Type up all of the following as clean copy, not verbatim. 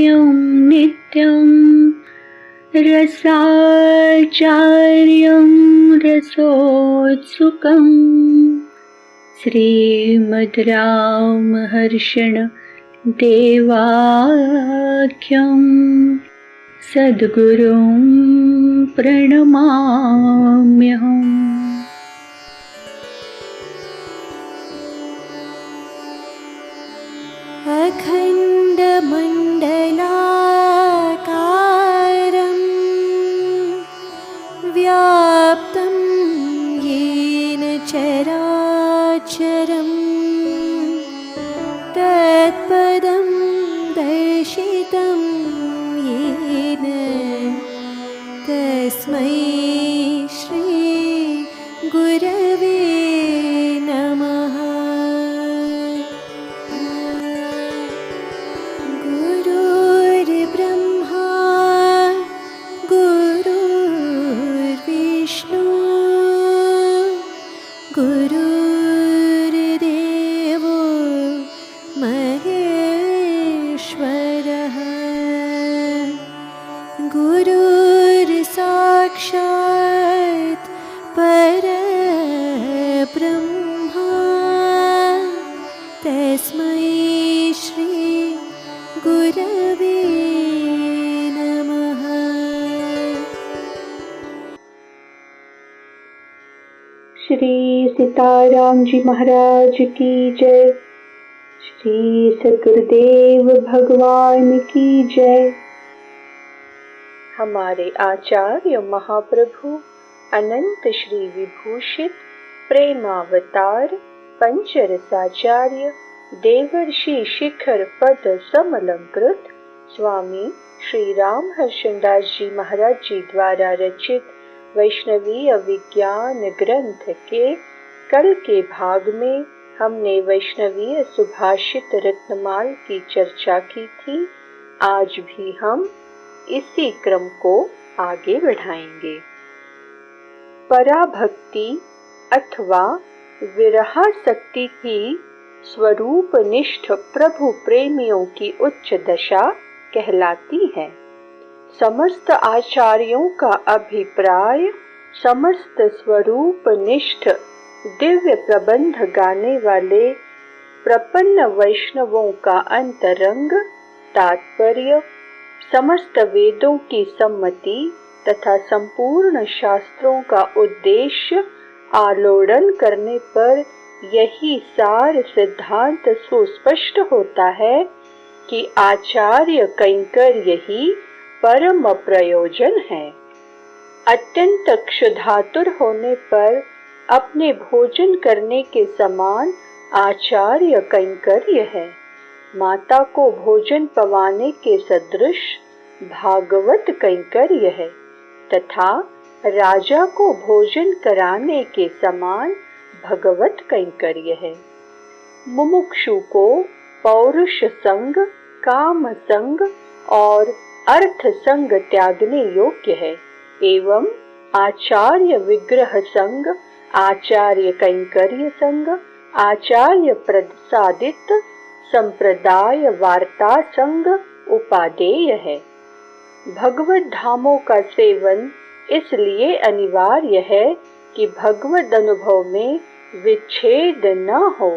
आचार्यं नित्यं रसाचार्यं रसोत्सुकं श्रीमद् रामहर्षण देवाख्यं सद्गुरुं प्रणमाम्यहम्। अखण्डमण्डलाकारं व्याप्तं येन चराचरं तत्पदं दर्शितं येन तस्मै श्री गुरवे नमः। गुरुर्ब्रह्मा गुरुर्विष्णु गुरुर्देवो महेश्वरः गुरुर्साक्षात् परब्रह्मा तस्मै श्री गुरवे नमः। श्री सीताराम जी महाराज की जय। श्री सद्गुरुदेव भगवान की जय। हमारे आचार्य महाप्रभु अनंत श्री विभूषित प्रेमावतार पंचरसाचार्य देवर्षि शिखर पद समलंकृत स्वामी श्री रामहर्षणदास जी महाराज जी द्वारा रचित वैष्णवीय विज्ञान ग्रंथ के कल के भाग में हमने वैष्णवीय सुभाषित रत्नमाल की चर्चा की थी। आज भी हम इसी क्रम को आगे बढ़ाएंगे। पराभक्ति अथवा विरहासक्ति की स्वरूपनिष्ठ प्रभु प्रेमियों की उच्च दशा कहलाती है। समस्त आचार्यों का अभिप्राय समस्त स्वरूपनिष्ठ दिव्य प्रबंध गाने वाले प्रपन्न वैष्णवों का अंतरंग तात्पर्य समस्त वेदों की सम्मति तथा संपूर्ण शास्त्रों का उद्देश्य आलोड़न करने पर यही सार सिद्धांत सुस्पष्ट होता है कि आचार्य कैंकर्य ही परम प्रयोजन है। अत्यंत क्षुधातुर होने पर अपने भोजन करने के समान आचार्य कैंकर्य है। माता को भोजन पवाने के सदृश भागवत कैंकर्य है तथा राजा को भोजन कराने के समान भगवत कैंकर्य है। मुमुक्षु को पौरुष संग, काम संग और अर्थ संग त्यागने योग्य है एवं आचार्य विग्रह संग, आचार्य कैंकर्य संग, आचार्य प्रसादित संप्रदाय वार्ता संग उपादेय है। भगवत धामों का सेवन इसलिए अनिवार्य है कि भगवत अनुभव में विच्छेद न हो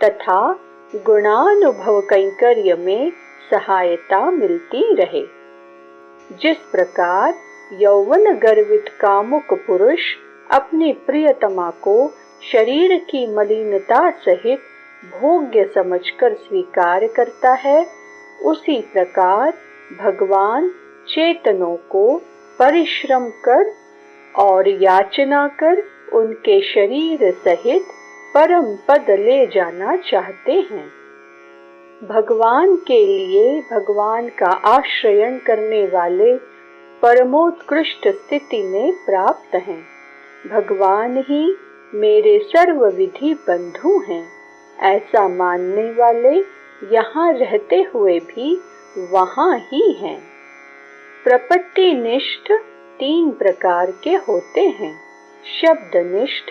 तथा गुणानुभव कैंकर्य में सहायता मिलती रहे। जिस प्रकार यौवन गर्वित कामुक पुरुष अपनी प्रियतमा को शरीर की मलिनता सहित भोग्य समझकर स्वीकार करता है, उसी प्रकार भगवान चेतनों को परिश्रम कर और याचना कर उनके शरीर सहित परम पद ले जाना चाहते हैं। भगवान के लिए भगवान का आश्रयण करने वाले परमोत्कृष्ट स्थिति में प्राप्त हैं। भगवान ही मेरे सर्वविधि बंधु हैं, ऐसा मानने वाले यहाँ रहते हुए भी वहाँ ही हैं। प्रपत्तिनिष्ठ 3 प्रकार के होते हैं, शब्दनिष्ठ,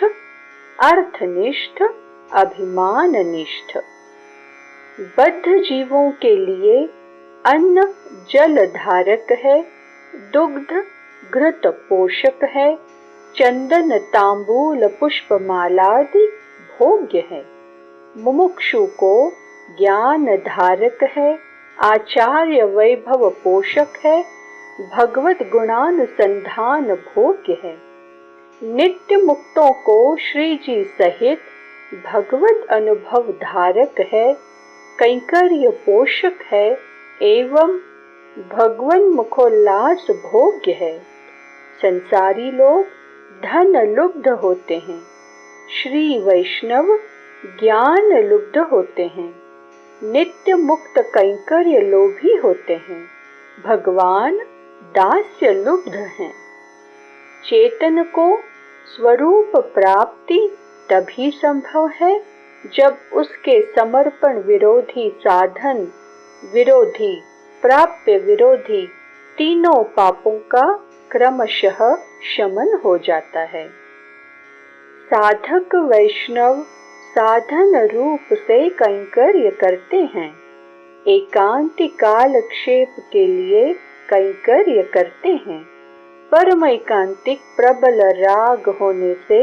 अर्थनिष्ठ, अभिमाननिष्ठ। बद्ध जीवों के लिए अन्न जल धारक है, दुग्ध घृत पोषक है, चंदन तांबूल पुष्पमालादि भोग्य है। मुमुक्षु को ज्ञान धारक है, आचार्य वैभव पोषक है, भगवत गुणानुसंधान भोग्य है। नित्य मुक्तों को श्री जी सहित भगवत अनुभव धारक है, कैंकर्य पोषक है एवं भगवन मुखोल्लास भोग्य है। संसारी लोग धन लुब्ध होते हैं, श्री वैष्णव ज्ञान लुब्ध होते हैं। नित्य मुक्त कैंकर्य लोभी होते हैं, भगवान दास्य लुब्ध हैं। चेतन को स्वरूप प्राप्ति तभी संभव है जब उसके समर्पण विरोधी साधन विरोधी प्राप्य विरोधी तीनों पापों का क्रमशः शमन हो जाता है। साधक वैष्णव साधन रूप से कैंकर्य करते हैं, एकांतिक कालक्षेप के लिए कैंकर्य करते हैं। परम एकांतिक प्रबल राग होने से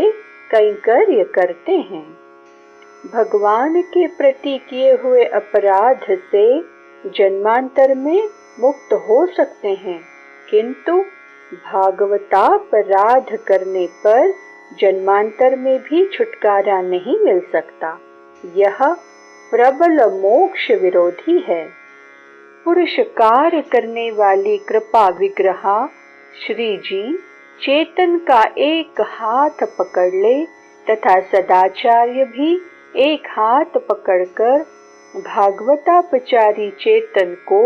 कैंकर्य करते हैं। भगवान के प्रति किए हुए अपराध से जन्मांतर में मुक्त हो सकते हैं, किंतु भागवतापराध करने पर जन्मांतर में भी छुटकारा नहीं मिल सकता। यह प्रबल मोक्ष विरोधी है। पुरुषकार करने वाली कृपा विग्रहा श्री जी चेतन का एक हाथ पकड़ ले तथा सदाचार्य भी एक हाथ पकड़कर भागवतापचारी चेतन को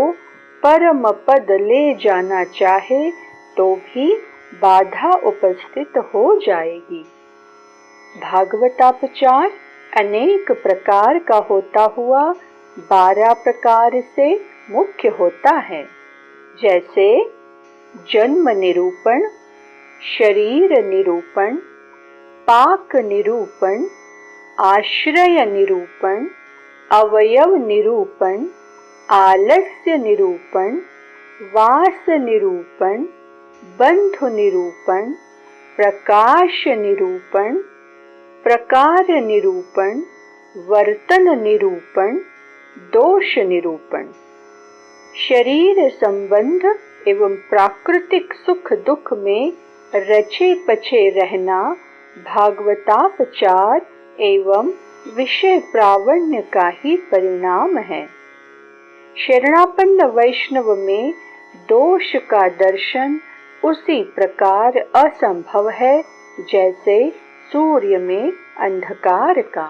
परम पद ले जाना चाहे तो भी बाधा उपस्थित हो जाएगी। भागवतापचार अनेक प्रकार का होता हुआ 12 प्रकार से मुख्य होता है, जैसे जन्म निरूपण, शरीर निरूपण, पाक निरूपण, आश्रय निरूपण, अवयव निरूपण, आलस्य निरूपण, वास निरूपण, बंधु निरूपण, प्रकाश निरूपण, प्रकार निरूपण, वर्तन निरूपण, दोष निरूपण। शरीर संबंध एवं प्राकृतिक सुख दुख में रचे पचे रहना भागवतापचार एवं विषय प्रावण्य का ही परिणाम है। शरणापन्न वैष्णव में दोष का दर्शन उसी प्रकार असंभव है जैसे सूर्य में अंधकार का।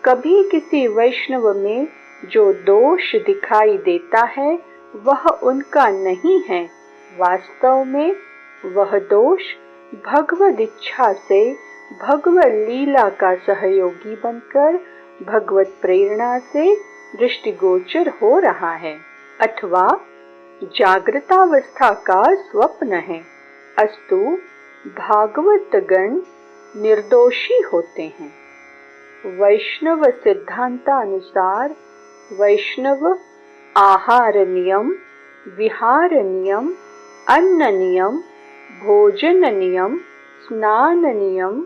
कभी किसी वैष्णव में जो दोष दिखाई देता है वह उनका नहीं है, वास्तव में वह दोष भगवद इच्छा से भगवत लीला का सहयोगी बनकर भगवत प्रेरणा से दृष्टिगोचर हो रहा है अथवा जागृतावस्था का स्वप्न है। अस्तु भागवत गण निर्दोषी होते हैं। वैष्णव सिद्धांतानुसार वैष्णव आहार नियम, विहार नियम, अन्न नियम, भोजन नियम, स्नान नियम,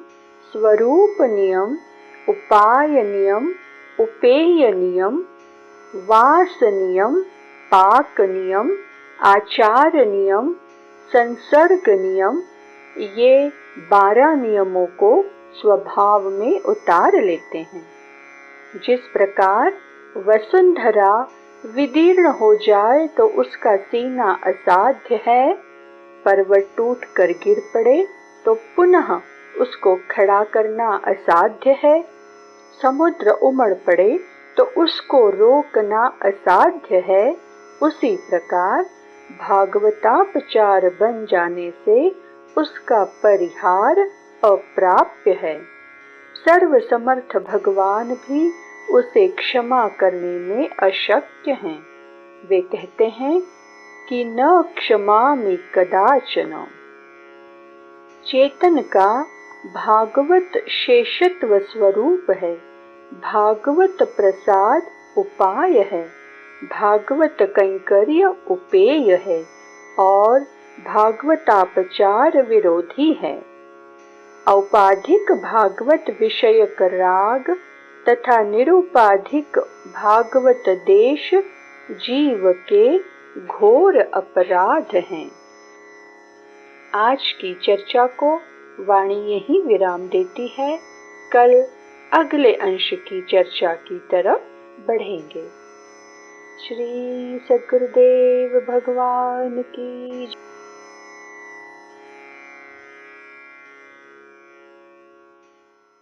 स्वरूप नियम, उपाय नियम, उपेय नियम, वास नियम, पाक नियम, आचार नियम, संसर्ग नियम, ये 12 नियमों को स्वभाव में उतार लेते हैं। जिस प्रकार वसुंधरा विदीर्ण हो जाए तो उसका सीना असाध्य है, पर्वत टूट कर गिर पड़े तो पुनः उसको खड़ा करना असाध्य है, समुद्र उमड़ पड़े तो उसको रोकना असाध्य है, उसी प्रकार भागवतापचार बन जाने से उसका परिहार अप्राप्य है। सर्वसमर्थ भगवान भी उसे क्षमा करने में अशक्य हैं। वे कहते हैं कि न क्षमामि कदाचन। चेतन का भागवत शेषत्व स्वरूप है, भागवत प्रसाद उपाय है, भागवत कैंकर्य उपेय है और भागवतापचार विरोधी है। औपाधिक भागवत विषयक राग तथा निरुपाधिक भागवत देश जीव के घोर अपराध हैं। आज की चर्चा को वाणी यही विराम देती है। कल अगले अंश की चर्चा की तरफ बढ़ेंगे। श्री सद्गुरुदेव भगवान की